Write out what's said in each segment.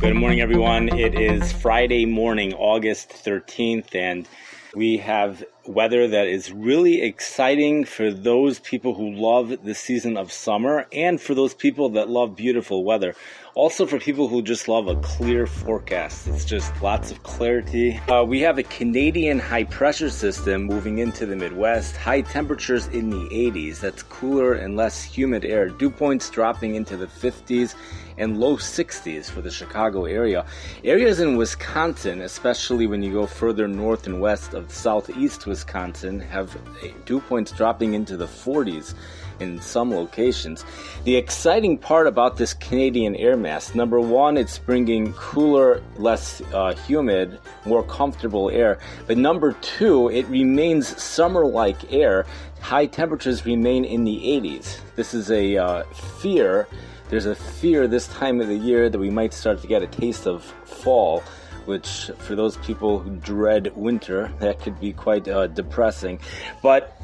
Good morning, everyone. It is Friday morning, August 13th, and we have weather that is really exciting for those people who love the season of summer and for those people that love beautiful weather. Also for people who just love a clear forecast. It's just lots of clarity. We have a Canadian high pressure system moving into the Midwest. High temperatures in the 80s. That's cooler and less humid air. Dew points dropping into the 50s and low 60s for the Chicago area. Areas in Wisconsin, especially when you go further north and west of southeast Wisconsin, have dew points dropping into the 40s in some locations. The exciting part about this Canadian air mass, number one, it's bringing cooler, less humid, more comfortable air. But number two, it remains summer-like air. High temperatures remain in the 80s. This is a fear. There's a fear this time of the year that we might start to get a taste of fall, which for those people who dread winter, that could be quite depressing. But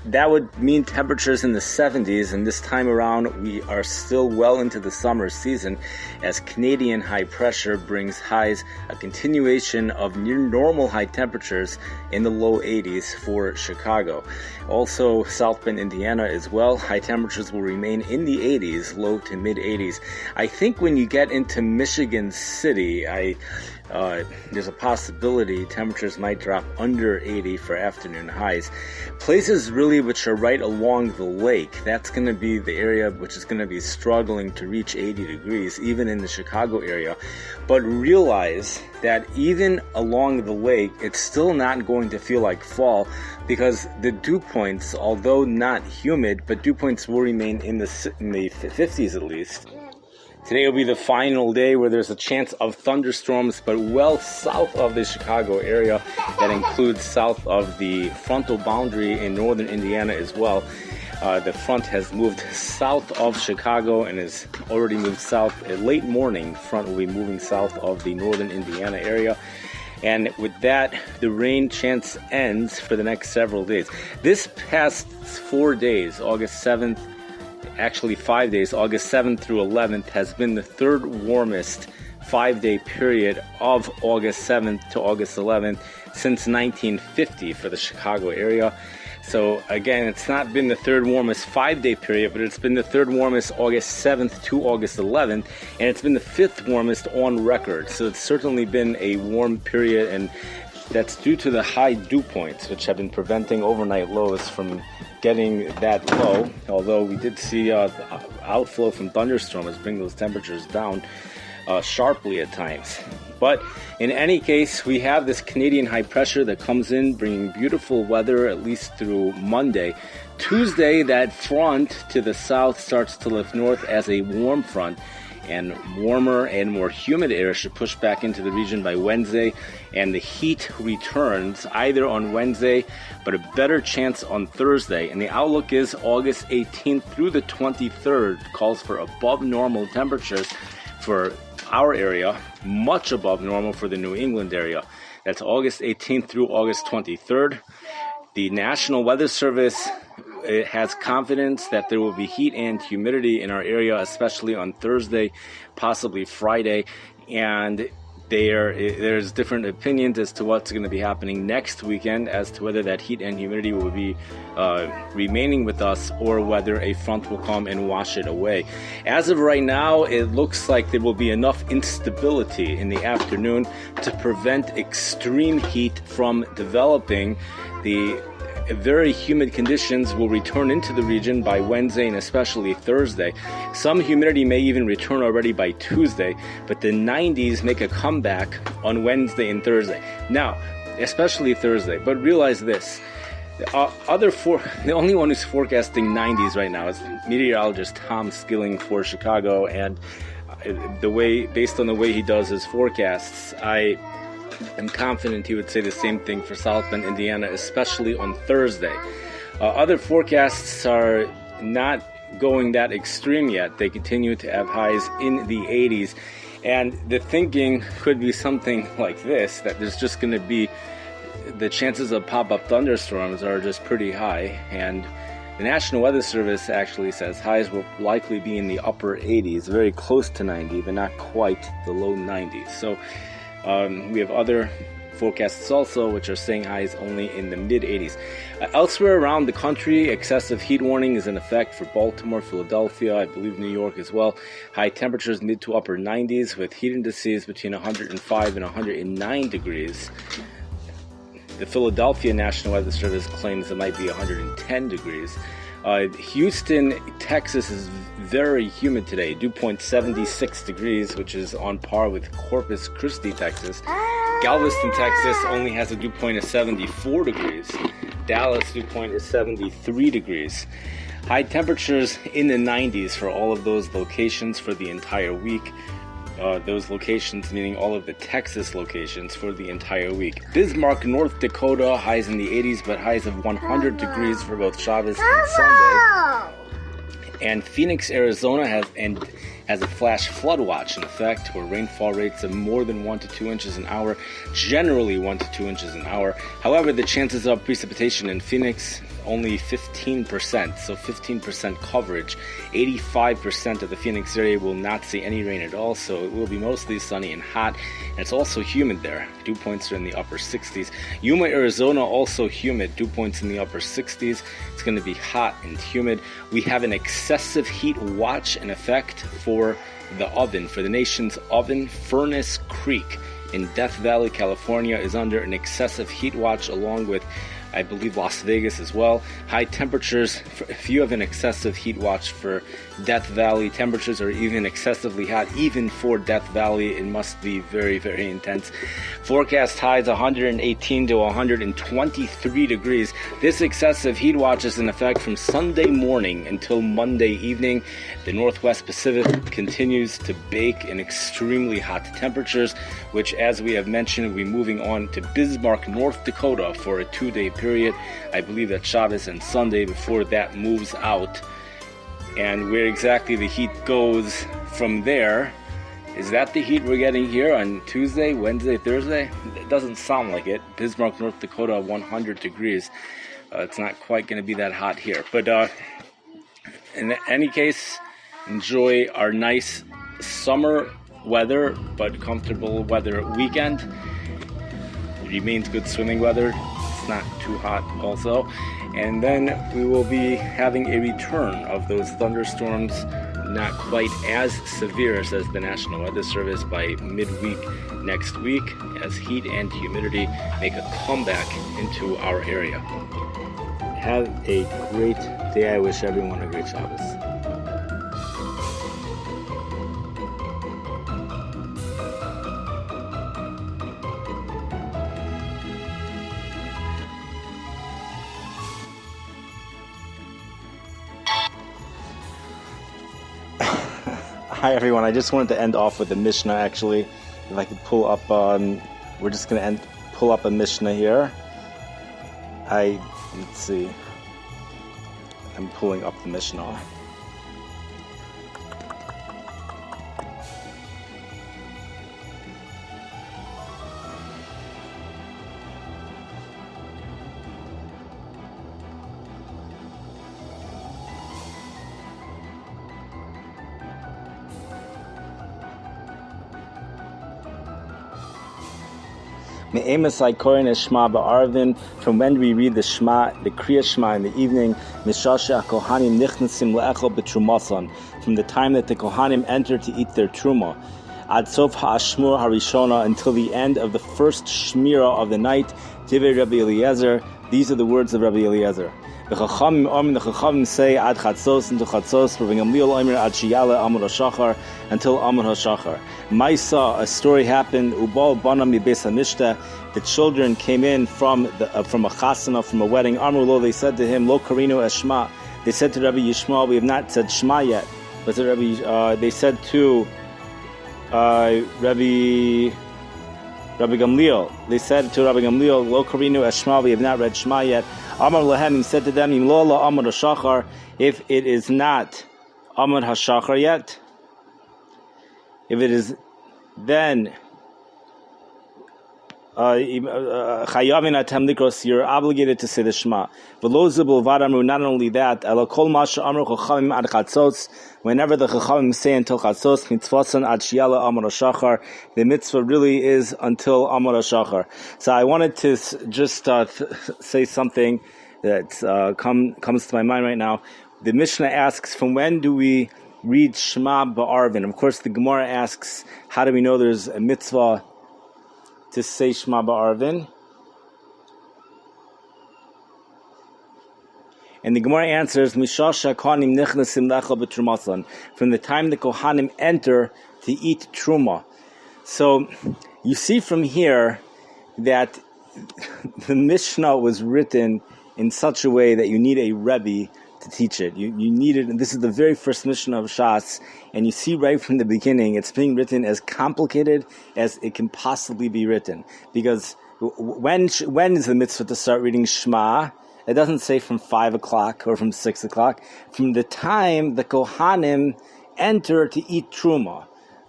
that would mean temperatures in the 70s, and this time around we are still well into the summer season as Canadian high pressure brings highs, a continuation of near normal high temperatures in the low 80s for Chicago. Also South Bend, Indiana as well, high temperatures will remain in the 80s, low to mid 80s. I think when you get into Michigan City, there's a possibility temperatures might drop under 80 for afternoon highs. Places really which are right along the lake, that's going to be the area which is going to be struggling to reach 80 degrees, even in the Chicago area. But realize that even along the lake, it's still not going to feel like fall because the dew points, although not humid, but dew points will remain in the 50s at least. Today will be the final day where there's a chance of thunderstorms, but well south of the Chicago area. That includes south of the frontal boundary in northern Indiana as well. The front has moved south of Chicago and has already moved south. A late morning front will be moving south of the northern Indiana area. And with that, the rain chance ends for the next several days. This past 4 days, August 7th, actually 5 days, August 7th through 11th, has been the third warmest 5-day period of August 7th to August 11th since 1950 for the Chicago area. So again, it's not been the third warmest 5-day period, but it's been the third warmest August 7th to August 11th, and it's been the fifth warmest on record. So it's certainly been a warm period, and that's due to the high dew points, which have been preventing overnight lows from getting that low, although we did see outflow from thunderstorms bring those temperatures down sharply at times. But in any case, we have this Canadian high pressure that comes in bringing beautiful weather at least through Monday. Tuesday, that front to the south starts to lift north as a warm front, and warmer and more humid air should push back into the region by Wednesday, and the heat returns either on Wednesday, but a better chance on Thursday. And the outlook is August 18th through the 23rd calls for above normal temperatures for our area, much above normal for the New England area. That's August 18th through August 23rd. The National Weather Service has confidence that there will be heat and humidity in our area, especially on Thursday, possibly Friday, and there's different opinions as to what's going to be happening next weekend as to whether that heat and humidity will be remaining with us or whether a front will come and wash it away. As of right now, it looks like there will be enough instability in the afternoon to prevent extreme heat from developing. The very humid conditions will return into the region by Wednesday and especially Thursday. Some humidity may even return already by Tuesday, but the 90s make a comeback on Wednesday and Thursday. Now, especially Thursday, but realize this. The only one who's forecasting 90s right now is meteorologist Tom Skilling for Chicago, and based on the way he does his forecasts, I'm confident he would say the same thing for South Bend, Indiana, especially on Thursday. Other forecasts are not going that extreme yet. They continue to have highs in the 80s. And the thinking could be something like this, that there's just going to be the chances of pop-up thunderstorms are just pretty high. And The National Weather Service actually says highs will likely be in the upper 80s, very close to 90, but not quite the low 90s. So we have other forecasts also, which are saying highs only in the mid-80s. Elsewhere around the country, excessive heat warning is in effect for Baltimore, Philadelphia, I believe New York as well. High temperatures mid to upper 90s with heat indices between 105 and 109 degrees. The Philadelphia National Weather Service claims it might be 110 degrees. Houston, Texas is very humid today. Dew point 76 degrees, which is on par with Corpus Christi, Texas. Galveston, Texas only has a dew point of 74 degrees. Dallas dew point is 73 degrees. High temperatures in the 90s for all of those locations for the entire week. Those locations, meaning all of the Texas locations for the entire week. Bismarck, North Dakota, highs in the 80s, but highs of 100 degrees for both Shabbos and Sunday. And Phoenix, Arizona has a flash flood watch in effect, where rainfall rates of more than 1 to 2 inches an hour, generally 1 to 2 inches an hour. However, the chances of precipitation in Phoenix, only 15%, so 15% coverage. 85% of the Phoenix area will not see any rain at all, so it will be mostly sunny and hot, and it's also humid there. Dew points are in the upper 60s. Yuma, Arizona, also humid. Dew points in the upper 60s. It's going to be hot and humid. We have an excessive heat watch in effect for the oven, for the nation's oven. Furnace Creek in Death Valley, California is under an excessive heat watch, along with I believe Las Vegas as well. High temperatures, if you have an excessive heat watch for Death Valley, temperatures are even excessively hot. Even for Death Valley, it must be very, very intense. Forecast highs 118 to 123 degrees. This excessive heat watch is in effect from Sunday morning until Monday evening. The Northwest Pacific continues to bake in extremely hot temperatures, which, as we have mentioned, will be moving on to Bismarck, North Dakota for a 2-day period. I believe that Shabbos and Sunday before that moves out. And where exactly the heat goes from there, is that the heat we're getting here on Tuesday, Wednesday, Thursday? It doesn't sound like it. Bismarck, North Dakota, 100 degrees. It's not quite going to be that hot here. But in any case, enjoy our nice summer weather, but comfortable weather weekend. It remains good swimming weather. It's not too hot also. And then we will be having a return of those thunderstorms, not quite as severe, says the National Weather Service, by midweek next week, as heat and humidity make a comeback into our area. Have a great day. I wish everyone a great Shabbos. Hi everyone, I just wanted to end off with a Mishnah actually. If I could pull up, we're just going to pull up a Mishnah here. Let's see. I'm pulling up the Mishnah. From when we read the Shema, the Kriya Shema in the evening, from the time that the Kohanim enter to eat their Truma, Ad Sof Ha'ashmur Harishona, until the end of the first Shmira of the night, Divrei Rabbi Eliezer. These are the words of Rabbi Eliezer. The Chachamim say Ad Chatzos, until Chatzos, Rabbi Gamliel Omer Ad Shiyale Amud HaShachar, until Amud HaShachar. Maisa, a story happened. Ubal Banam Beis HaMishta, the children came in from a chasana, from a wedding. Amrulo, they said to him, Lo Karinu Eshma. They said to Rabbi Yishmael, we have not said Shema yet. But they said to Rabbi Gamliel. They said to Rabbi Gamliel, Lo Karinu Eshma, we have not read Shema yet. Amar Lahem, he said to them, Im lo la Amud HaShachar, if it is not Amud HaShachar yet, if it is then you're obligated to say the Shema. Not only that, whenever the Chachamim say until Chatzos, the mitzvah really is until Amar HaShachar. So I wanted to just say something that comes to my mind right now. The Mishnah asks, from when do we read Shema Ba'arvin? Of course, the Gemara asks, how do we know there's a mitzvah to say Shema Ba'arvin? And the Gemara answers, Mishasha Kohanim Nichnasim Lechel B'Trumasan, from the time the Kohanim enter to eat Truma. So you see from here that the Mishnah was written in such a way that you need a Rebbe to teach it. You need it, and this is the very first Mishnah of Shas, and you see right from the beginning it's being written as complicated as it can possibly be written. Because when is the mitzvah to start reading Shema? It doesn't say from 5 o'clock or from 6 o'clock. From the time the Kohanim enter to eat Truma.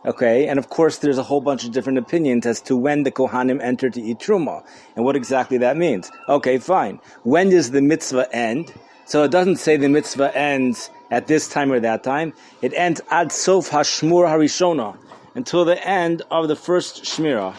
Okay, and of course there's a whole bunch of different opinions as to when the Kohanim enter to eat Truma, and what exactly that means. Okay, fine. When does the mitzvah end? So it doesn't say the mitzvah ends at this time or that time. It ends ad sof hashmur harishona, until the end of the first shmirah.